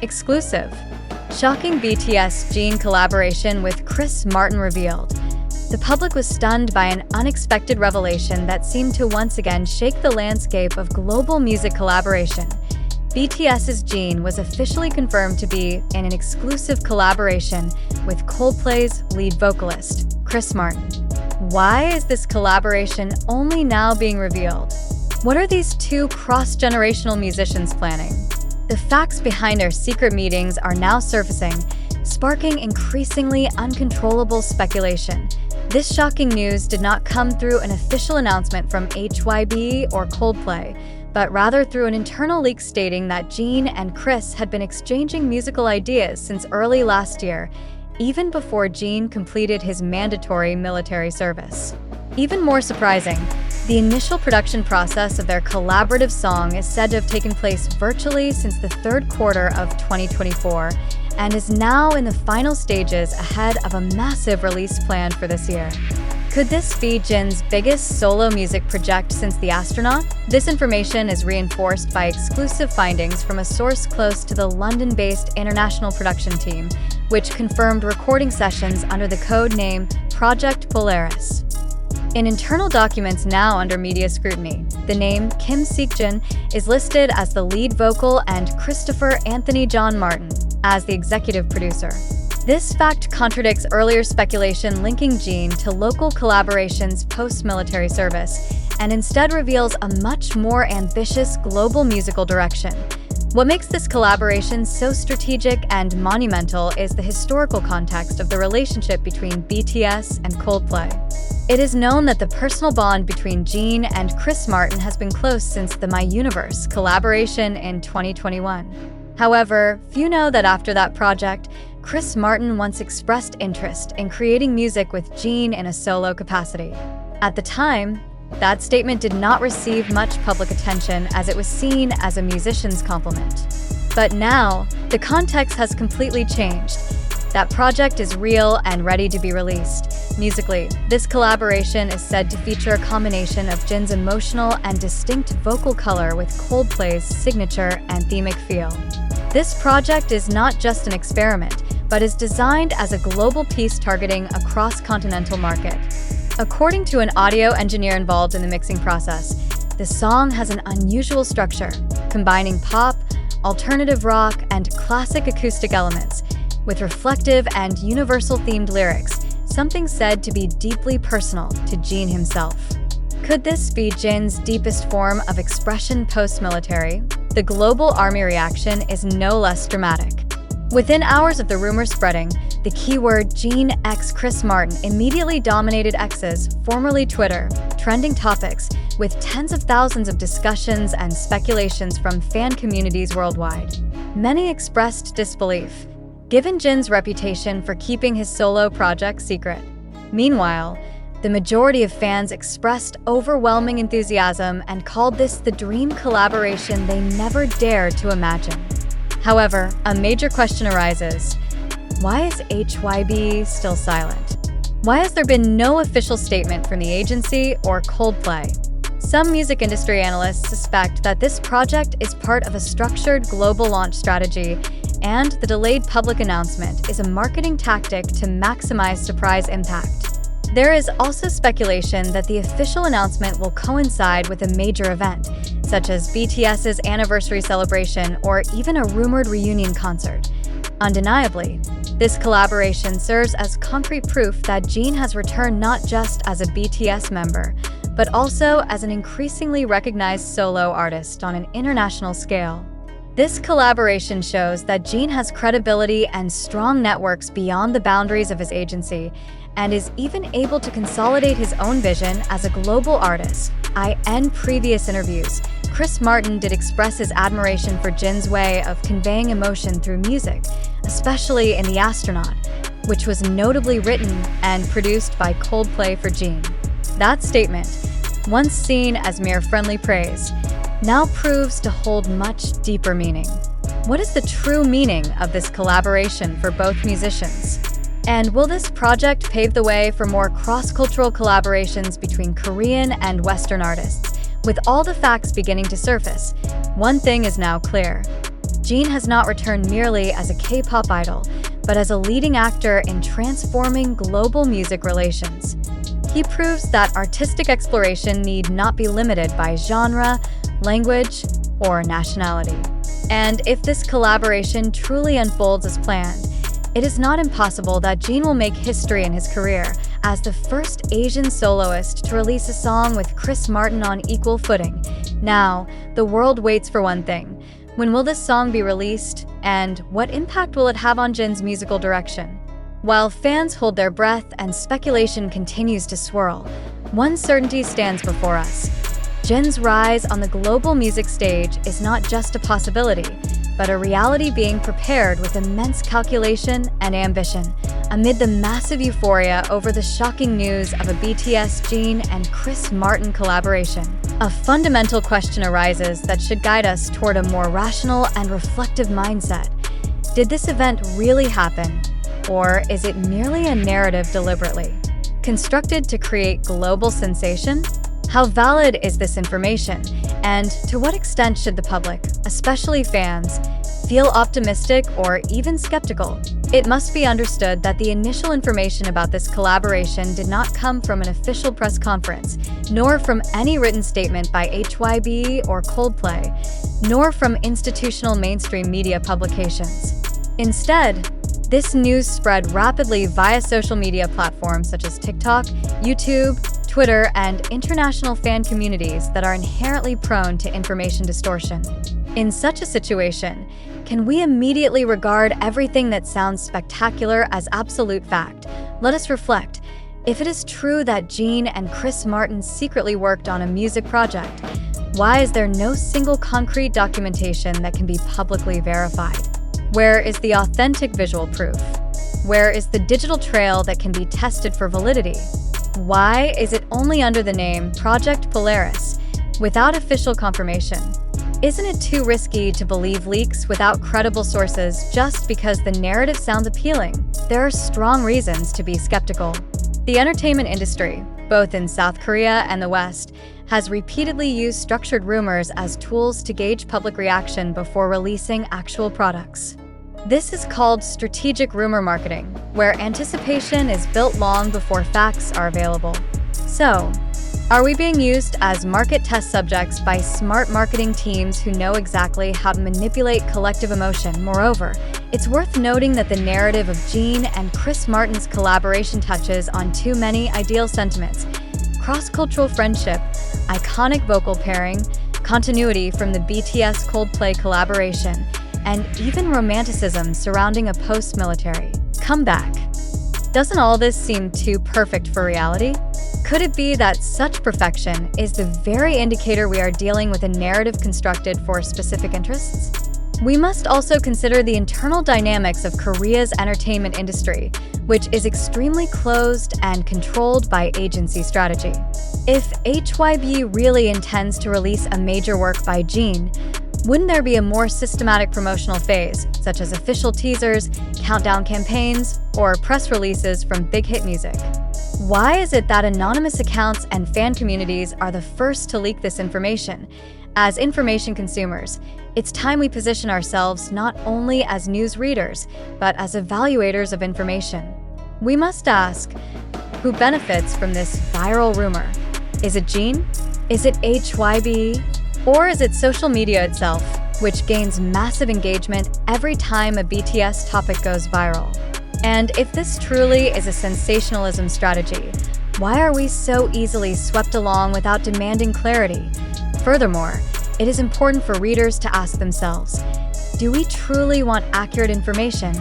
Exclusive. Shocking BTS JIN collaboration with Chris Martin revealed. The public was stunned by an unexpected revelation that seemed to once again shake the landscape of global music collaboration. BTS's JIN was officially confirmed to be in an exclusive collaboration with Coldplay's lead vocalist, Chris Martin. Why is this collaboration only now being revealed? What are these two cross-generational musicians planning? The facts behind their secret meetings are now surfacing, sparking increasingly uncontrollable speculation. This shocking news did not come through an official announcement from HYB or Coldplay, but rather through an internal leak stating that JIN and Chris had been exchanging musical ideas since early last year, even before JIN completed his mandatory military service. Even more surprising, the initial production process of their collaborative song is said to have taken place virtually since the third quarter of 2024 and is now in the final stages ahead of a massive release planned for this year. Could this be JIN's biggest solo music project since The Astronaut? This information is reinforced by exclusive findings from a source close to the London-based international production team, which confirmed recording sessions under the code name Project Polaris. In internal documents now under media scrutiny, the name Kim Seok-jin is listed as the lead vocal and Christopher Anthony John Martin as the executive producer. This fact contradicts earlier speculation linking JIN to local collaborations post-military service and instead reveals a much more ambitious global musical direction. What makes this collaboration so strategic and monumental is the historical context of the relationship between BTS and Coldplay. It is known that the personal bond between JIN and Chris Martin has been close since the My Universe collaboration in 2021. However, few know that after that project, Chris Martin once expressed interest in creating music with JIN in a solo capacity. At the time, that statement did not receive much public attention as it was seen as a musician's compliment. But now, the context has completely changed. That project is real and ready to be released. Musically, this collaboration is said to feature a combination of JIN's emotional and distinct vocal color with Coldplay's signature anthemic feel. This project is not just an experiment, but is designed as a global piece targeting a cross-continental market. According to an audio engineer involved in the mixing process, the song has an unusual structure, combining pop, alternative rock, and classic acoustic elements, with reflective and universal-themed lyrics, something said to be deeply personal to JIN himself. Could this be JIN's deepest form of expression post-military? The global army reaction is no less dramatic. Within hours of the rumor spreading, the keyword JIN x Chris Martin immediately dominated X's, formerly Twitter, trending topics, with tens of thousands of discussions and speculations from fan communities worldwide. Many expressed disbelief, given JIN's reputation for keeping his solo project secret. Meanwhile, the majority of fans expressed overwhelming enthusiasm and called this the dream collaboration they never dared to imagine. However, a major question arises. Why is HYB still silent? Why has there been no official statement from the agency or Coldplay? Some music industry analysts suspect that this project is part of a structured global launch strategy, and the delayed public announcement is a marketing tactic to maximize surprise impact. There is also speculation that the official announcement will coincide with a major event, such as BTS's anniversary celebration or even a rumored reunion concert. Undeniably, this collaboration serves as concrete proof that JIN has returned not just as a BTS member, but also as an increasingly recognized solo artist on an international scale. This collaboration shows that JIN has credibility and strong networks beyond the boundaries of his agency, and is even able to consolidate his own vision as a global artist. In previous interviews, Chris Martin did express his admiration for JIN's way of conveying emotion through music, especially in The Astronaut, which was notably written and produced by Coldplay for JIN. That statement, once seen as mere friendly praise, now proves to hold much deeper meaning. What is the true meaning of this collaboration for both musicians? And will this project pave the way for more cross-cultural collaborations between Korean and Western artists? With all the facts beginning to surface, one thing is now clear. Jin has not returned merely as a K-pop idol, but as a leading actor in transforming global music relations. He proves that artistic exploration need not be limited by genre, language, or nationality. And if this collaboration truly unfolds as planned, it is not impossible that Jin will make history in his career as the first Asian soloist to release a song with Chris Martin on equal footing. Now, the world waits for one thing. When will this song be released, and what impact will it have on Jin's musical direction? While fans hold their breath and speculation continues to swirl, one certainty stands before us. Jin's rise on the global music stage is not just a possibility, but a reality being prepared with immense calculation and ambition, amid the massive euphoria over the shocking news of a BTS JIN and Chris Martin collaboration. A fundamental question arises that should guide us toward a more rational and reflective mindset. Did this event really happen, or is it merely a narrative deliberately constructed to create global sensation? How valid is this information, and to what extent should the public, especially fans, feel optimistic or even skeptical? It must be understood that the initial information about this collaboration did not come from an official press conference, nor from any written statement by HYB or Coldplay, nor from institutional mainstream media publications. Instead, this news spread rapidly via social media platforms such as TikTok, YouTube, Twitter, and international fan communities that are inherently prone to information distortion. In such a situation, can we immediately regard everything that sounds spectacular as absolute fact? Let us reflect. If it is true that Jin and Chris Martin secretly worked on a music project, why is there no single concrete documentation that can be publicly verified? Where is the authentic visual proof? Where is the digital trail that can be tested for validity? Why is it only under the name Project Polaris, without official confirmation? Isn't it too risky to believe leaks without credible sources just because the narrative sounds appealing? There are strong reasons to be skeptical. The entertainment industry, both in South Korea and the West, has repeatedly used structured rumors as tools to gauge public reaction before releasing actual products. This is called strategic rumor marketing, where anticipation is built long before facts are available. So, are we being used as market test subjects by smart marketing teams who know exactly how to manipulate collective emotion? Moreover, it's worth noting that the narrative of Jin and Chris Martin's collaboration touches on too many ideal sentiments: cross-cultural friendship, iconic vocal pairing, continuity from the BTS Coldplay collaboration, and even romanticism surrounding a post-military comeback. Doesn't all this seem too perfect for reality? Could it be that such perfection is the very indicator we are dealing with a narrative constructed for specific interests? We must also consider the internal dynamics of Korea's entertainment industry, which is extremely closed and controlled by agency strategy. If HYB really intends to release a major work by Jin, wouldn't there be a more systematic promotional phase, such as official teasers, countdown campaigns, or press releases from big hit music? Why is it that anonymous accounts and fan communities are the first to leak this information? As information consumers, it's time we position ourselves not only as news readers, but as evaluators of information. We must ask, who benefits from this viral rumor? Is it Jin? Is it HYB? Or is it social media itself, which gains massive engagement every time a BTS topic goes viral? And if this truly is a sensationalism strategy, why are we so easily swept along without demanding clarity? Furthermore, it is important for readers to ask themselves, do we truly want accurate information,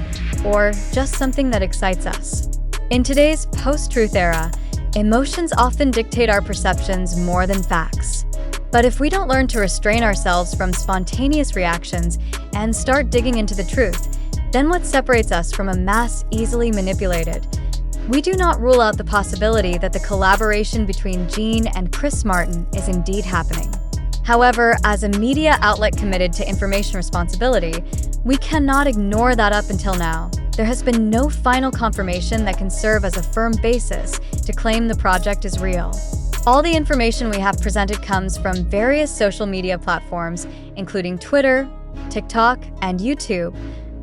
or just something that excites us? In today's post-truth era, emotions often dictate our perceptions more than facts. But if we don't learn to restrain ourselves from spontaneous reactions and start digging into the truth, then what separates us from a mass easily manipulated? We do not rule out the possibility that the collaboration between Jin and Chris Martin is indeed happening. However, as a media outlet committed to information responsibility, we cannot ignore that up until now, there has been no final confirmation that can serve as a firm basis to claim the project is real. All the information we have presented comes from various social media platforms, including Twitter, TikTok, and YouTube,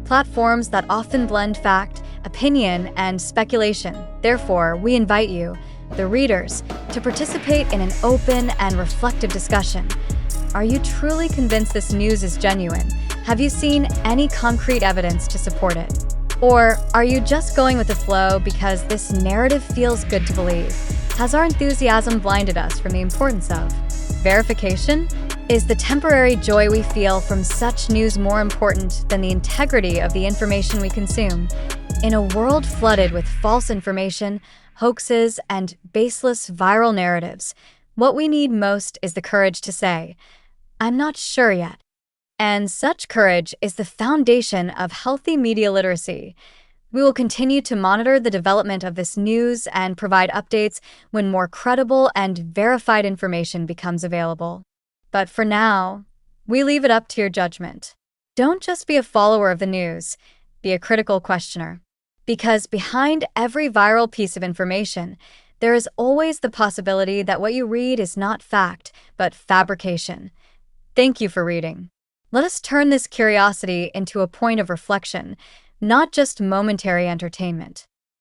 platforms that often blend fact, opinion, and speculation. Therefore, we invite you, the readers, to participate in an open and reflective discussion. Are you truly convinced this news is genuine? Have you seen any concrete evidence to support it? Or are you just going with the flow because this narrative feels good to believe? Has our enthusiasm blinded us from the importance of verification? Is the temporary joy we feel from such news more important than the integrity of the information we consume? In a world flooded with false information, hoaxes, and baseless viral narratives, what we need most is the courage to say, "I'm not sure yet." And such courage is the foundation of healthy media literacy. We will continue to monitor the development of this news and provide updates when more credible and verified information becomes available. But for now, we leave it up to your judgment. Don't just be a follower of the news, be a critical questioner. Because behind every viral piece of information, there is always the possibility that what you read is not fact, but fabrication. Thank you for reading. Let us turn this curiosity into a point of reflection, not just momentary entertainment.